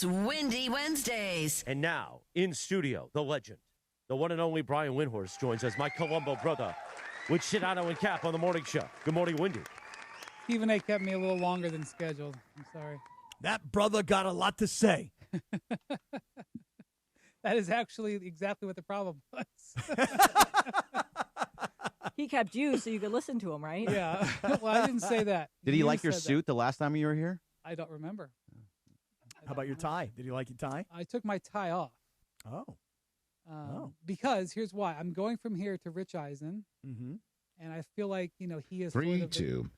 It's Windy Wednesdays. And now, in studio, the legend, the one and only Brian Windhorst joins us, my Colombo brother, with Sedano and Kap on the morning show. Good morning, Windy. Stephen A. kept me a little longer than scheduled. I'm sorry. That brother got a lot to say. That is actually exactly what the problem was. He kept you so you could listen to him, right? Yeah. Well, I didn't say that. Did he You like your said suit the last time you were here? that. I don't remember. How about your tie? Did you like your tie? I took my tie off. Oh. Because here's why. I'm going from here to Rich Eisen, Mm-hmm. and I feel like, he is 3-2.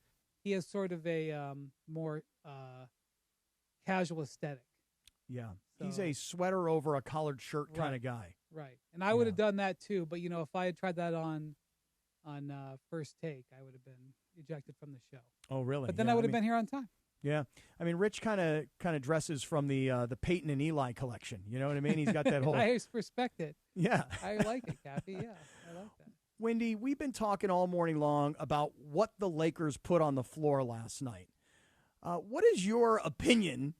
He has sort of a more casual aesthetic. Yeah. So, He's a sweater over a collared shirt kind of guy. Right. And I would have done that too, but if I had tried that on First Take, I would have been ejected from the show. Oh, really? But then I would have been here on time. Yeah. I mean, Rich kind of dresses from the Peyton and Eli collection. You know what I mean? He's got that whole. I respect it. Yeah. I like it, Cappy. Yeah, I like that. Wendy, we've been talking all morning long about what the Lakers put on the floor last night. What is your opinion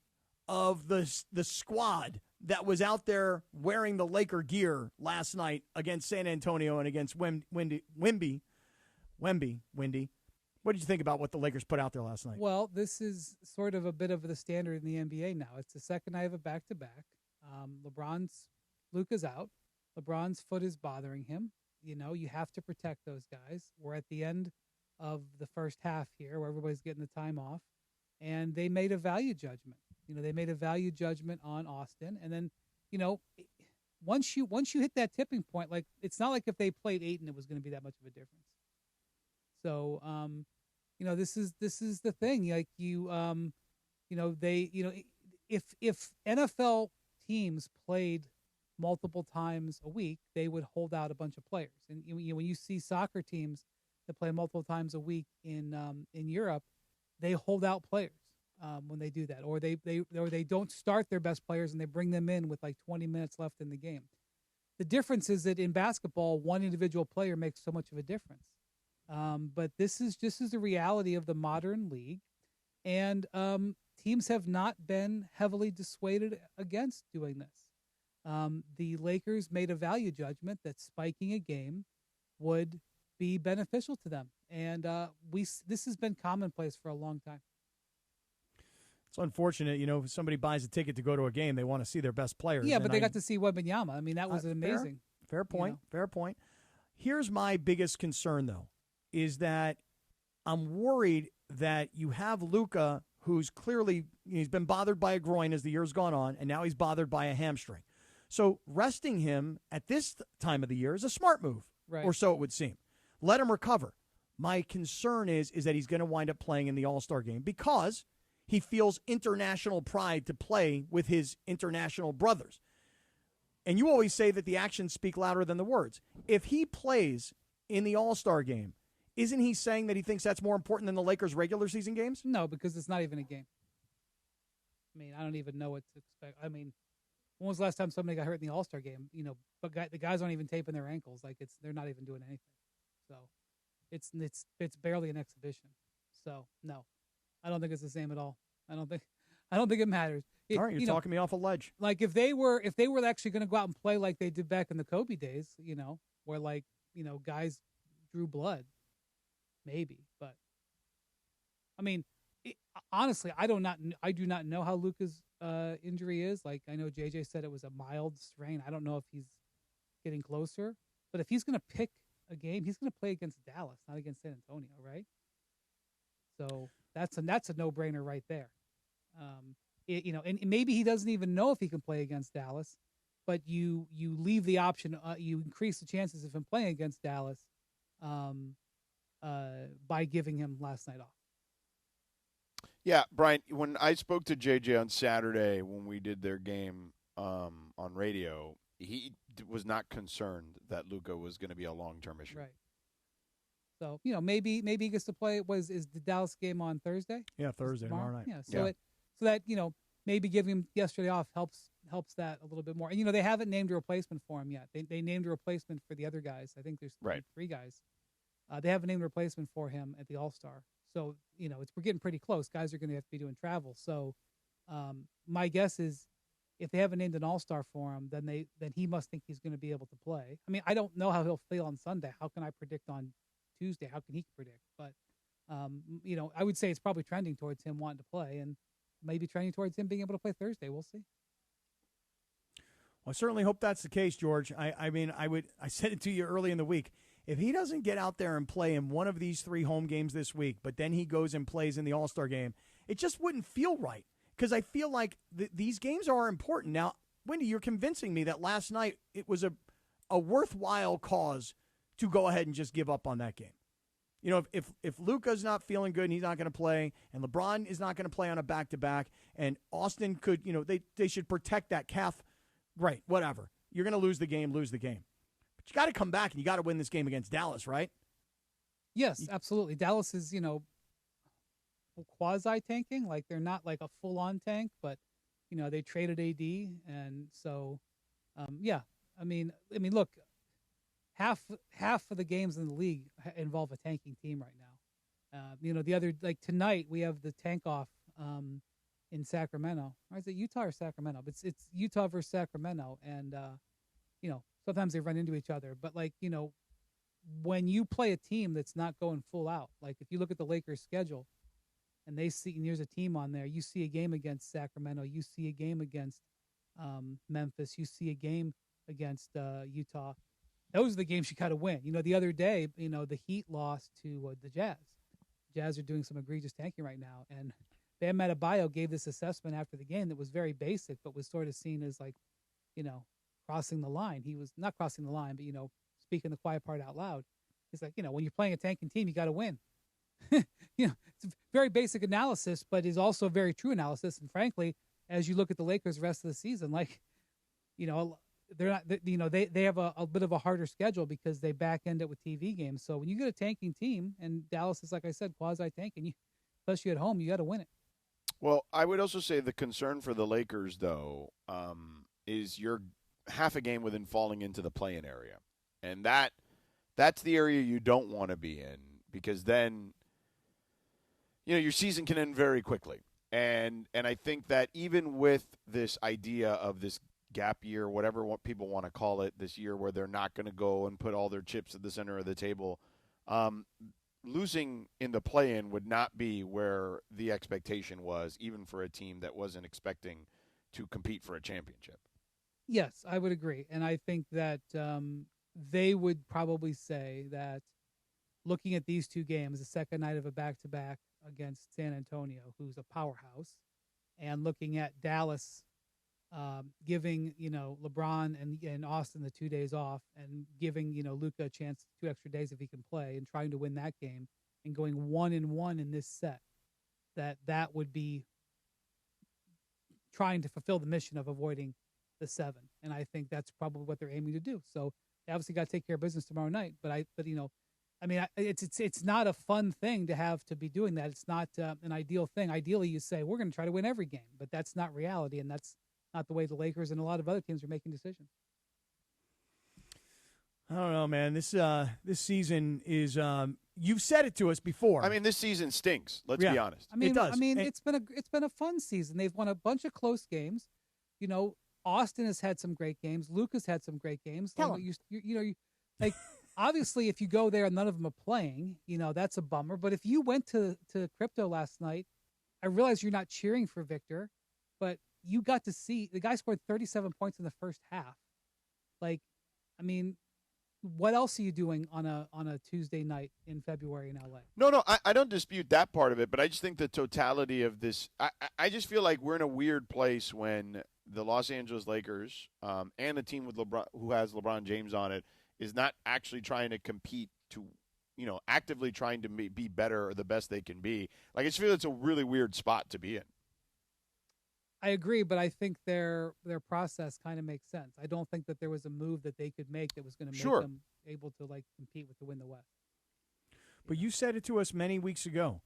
of the squad that was out there wearing the Laker gear last night against San Antonio and against Wemby? What did you think about what the Lakers put out there last night? Well, this is sort of a bit of the standard in the NBA now. It's the second night of a back-to-back. Luka's out. LeBron's foot is bothering him. You have to protect those guys. We're at the end of the first half here where everybody's getting the time off. And they made a value judgment. They made a value judgment on Austin. And then, once you hit that tipping point, like, it's not like if they played Ayton, it was going to be that much of a difference. So, this is the thing. Like, if NFL teams played multiple times a week, they would hold out a bunch of players. And when you see soccer teams that play multiple times a week in Europe, they hold out players when they do that, or they don't start their best players and they bring them in with like 20 minutes left in the game. The difference is that in basketball, one individual player makes so much of a difference. But this is the reality of the modern league, and teams have not been heavily dissuaded against doing this. The Lakers made a value judgment that spiking a game would be beneficial to them, and this has been commonplace for a long time. It's unfortunate, if somebody buys a ticket to go to a game, they want to see their best players. Yeah, but they got to see Wembanyama. I mean, that was amazing. Fair point. Fair point. Here's my biggest concern, though, is that I'm worried that you have Luka, who's clearly he's been bothered by a groin as the year's gone on, and now he's bothered by a hamstring. So resting him at this time of the year is a smart move, right, or so it would seem. Let him recover. My concern is that he's going to wind up playing in the All-Star game because he feels international pride to play with his international brothers. And you always say that the actions speak louder than the words. If he plays in the All-Star game, isn't he saying that he thinks that's more important than the Lakers' regular season games? No, because it's not even a game. I mean, I don't even know what to expect. I mean, when was the last time somebody got hurt in the All-Star game? But the guys aren't even taping their ankles. Like, they're not even doing anything. So it's barely an exhibition. So no, I don't think it's the same at all. I don't think it matters. All right, you're talking me off a ledge. Like, if they were actually going to go out and play like they did back in the Kobe days, where guys drew blood, maybe. But I mean, honestly, I do not know how Luka's injury is. Like, I know JJ said it was a mild strain. I don't know if he's getting closer, but if he's going to pick a game, he's going to play against Dallas, not against San Antonio, right? So that's a no-brainer right there. And maybe he doesn't even know if he can play against Dallas, but you leave the option, you increase the chances of him playing against Dallas by giving him last night off. Yeah, Brian, when I spoke to JJ on Saturday when we did their game on radio, he was not concerned that Luka was going to be a long-term issue. Right. So, maybe he gets to play. Is the Dallas game on Thursday? Yeah, Thursday, tomorrow night. Yeah, so that maybe giving him yesterday off helps that a little bit more. And they haven't named a replacement for him yet. They named a replacement for the other guys. I think there's three guys. They haven't named a replacement for him at the All-Star. So we're getting pretty close. Guys are going to have to be doing travel. So my guess is if they haven't named an all-star for him, then he must think he's going to be able to play. I mean, I don't know how he'll feel on Sunday. How can I predict on Tuesday? How can he predict? But I would say it's probably trending towards him wanting to play, and maybe trending towards him being able to play Thursday. We'll see. Well, I certainly hope that's the case, George. I said it to you early in the week. If he doesn't get out there and play in one of these 3 home games this week, but then he goes and plays in the All-Star game, it just wouldn't feel right, because I feel like these games are important. Now, Wendy, you're convincing me that last night it was a worthwhile cause to go ahead and just give up on that game. If Luka's not feeling good and he's not going to play, and LeBron is not going to play on a back-to-back, and Austin could, they should protect that calf. Right, whatever. You're going to lose the game. But you got to come back and you got to win this game against Dallas, right? Yes, absolutely. Dallas is, quasi-tanking. Like, they're not like a full-on tank, but, they traded AD. And so, I mean, look, half of the games in the league involve a tanking team right now. The other, like tonight, we have the tank off in Sacramento. Or is it Utah or Sacramento? But it's Utah versus Sacramento. And, sometimes they run into each other. But, when you play a team that's not going full out, like if you look at the Lakers' schedule and and there's a team on there, you see a game against Sacramento, you see a game against Memphis, you see a game against Utah. Those are the games you got to win. The other day, the Heat lost to the Jazz. Jazz are doing some egregious tanking right now. And Bam Adebayo gave this assessment after the game that was very basic, but was sort of seen as like, crossing the line. He was not crossing the line, but, speaking the quiet part out loud. He's like, when you're playing a tanking team, you got to win. It's a very basic analysis, but is also a very true analysis. And frankly, as you look at the Lakers the rest of the season, they're not, they have a bit of a harder schedule because they back end it with TV games. So when you get a tanking team, and Dallas is, like I said, quasi-tanking, especially at home, you got to win it. Well, I would also say the concern for the Lakers, though, is you're half a game within falling into the play-in area. And that's the area you don't want to be in, because then, your season can end very quickly. And I think that even with this idea of this gap year, whatever people want to call it, this year where they're not going to go and put all their chips at the center of the table, losing in the play-in would not be where the expectation was, even for a team that wasn't expecting to compete for a championship. Yes, I would agree. And I think that they would probably say that looking at these 2 games, the second night of a back-to-back against San Antonio, who's a powerhouse, and looking at Dallas giving, LeBron and Austin the 2 days off, and giving, Luka a chance 2 extra days if he can play, and trying to win that game and going 1-1 in this set, that would be trying to fulfill the mission of avoiding the 7. And I think that's probably what they're aiming to do. So they obviously got to take care of business tomorrow night. But it's not a fun thing to have to be doing that. It's not an ideal thing. Ideally, you say, we're going to try to win every game, but that's not reality. And that's not the way the Lakers and a lot of other teams are making decisions. I don't know, man. This season is you've said it to us before. I mean, this season stinks. Let's be honest. It does. It's been a fun season. They've won a bunch of close games. Austin has had some great games. Luka's had some great games. Obviously, if you go there and none of them are playing, that's a bummer. But if you went to Crypto last night, I realize you're not cheering for Victor, but you got to see the guy scored 37 points in the first half. What else are you doing on a Tuesday night in February in LA? No, I don't dispute that part of it, but I just think the totality of this, I just feel like we're in a weird place when the Los Angeles Lakers and a team with LeBron, who has LeBron James on it, is not actually trying to compete to, actively trying to be better or the best they can be. I just feel it's a really weird spot to be in. I agree, but I think their process kind of makes sense. I don't think that there was a move that they could make that was going to make them able to compete to win the West. But you said it to us many weeks ago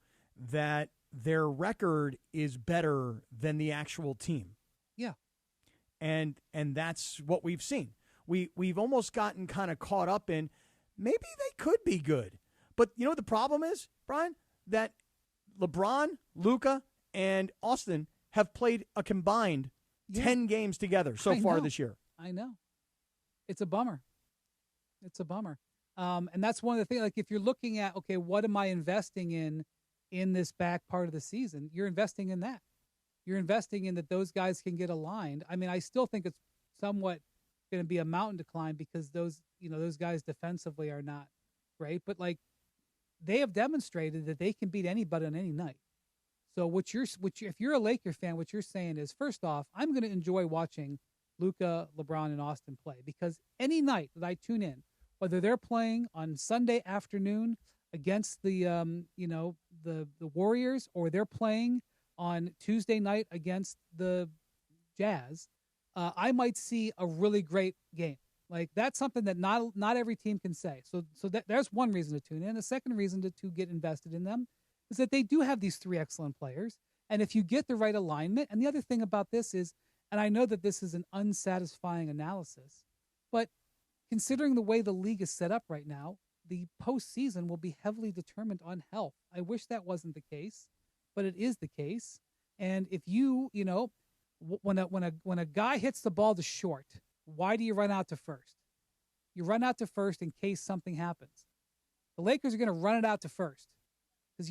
that their record is better than the actual team. Yeah. And that's what we've seen. We've almost gotten kind of caught up in maybe they could be good. But you know what the problem is, Brian? That LeBron, Luka, and Austin have played a combined 10 games together so far this year. I know. It's a bummer. It's a bummer. And that's one of the things, like if you're looking at, okay, what am I investing in this back part of the season? You're investing in that. You're investing in that those guys can get aligned. I mean, I still think it's somewhat going to be a mountain to climb because those guys defensively are not great, but like they have demonstrated that they can beat anybody on any night. So if you're a Laker fan, what you're saying is, first off, I'm going to enjoy watching Luka, LeBron, and Austin play because any night that I tune in, whether they're playing on Sunday afternoon against the Warriors or they're playing on Tuesday night against the Jazz, I might see a really great game. Like that's something that not every team can say. So there's one reason to tune in. The second reason to get invested in them is that they do have these three excellent players. And if you get the right alignment, and the other thing about this is, and I know that this is an unsatisfying analysis, but considering the way the league is set up right now, the postseason will be heavily determined on health. I wish that wasn't the case, but it is the case. And if when a guy hits the ball to short, why do you run out to first? You run out to first in case something happens. The Lakers are going to run it out to first because,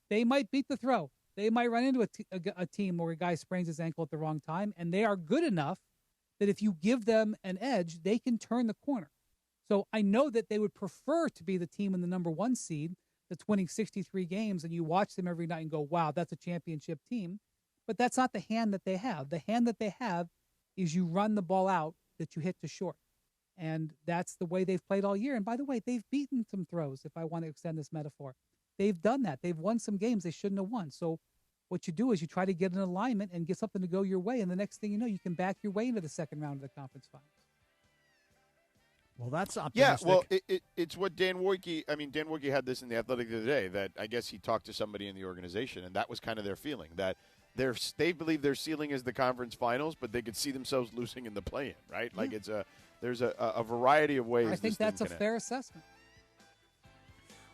they might beat the throw. They might run into a team where a guy sprains his ankle at the wrong time, and they are good enough that if you give them an edge, they can turn the corner. So I know that they would prefer to be the team in the number one seed that's winning 63 games, and you watch them every night and go, wow, that's a championship team. But that's not the hand that they have. The hand that they have is you run the ball out that you hit to short. And that's the way they've played all year. And by the way, they've beaten some throws, if I want to extend this metaphor. They've done that. They've won some games they shouldn't have won. So what you do is you try to get an alignment and get something to go your way. And the next thing you know, you can back your way into the second round of the conference finals. Well, that's optimistic. Yeah, well, it's what Dan Wojcicki had this in The Athletic the other day, that I guess he talked to somebody in the organization, and that was kind of their feeling, that they believe their ceiling is the conference finals, but they could see themselves losing in the play-in, right? Yeah. Like there's a variety of ways. I think that's a fair assessment.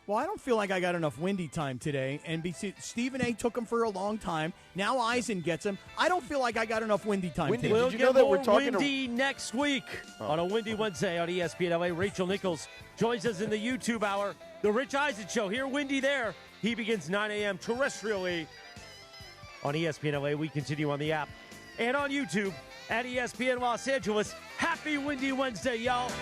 Well, I don't feel like I got enough Windy time today. NBC Stephen A. took him for a long time. Now Eisen gets him. I don't feel like I got enough Windy time today. We'll Did you get know that more we're talking Windy next week on a Windy Wednesday on ESPN LA. Rachel Nichols joins us in the YouTube hour. The Rich Eisen Show here, Windy there. He begins 9 a.m. terrestrially on ESPN LA. We continue on the app and on YouTube at ESPN Los Angeles. Happy Windy Wednesday, y'all.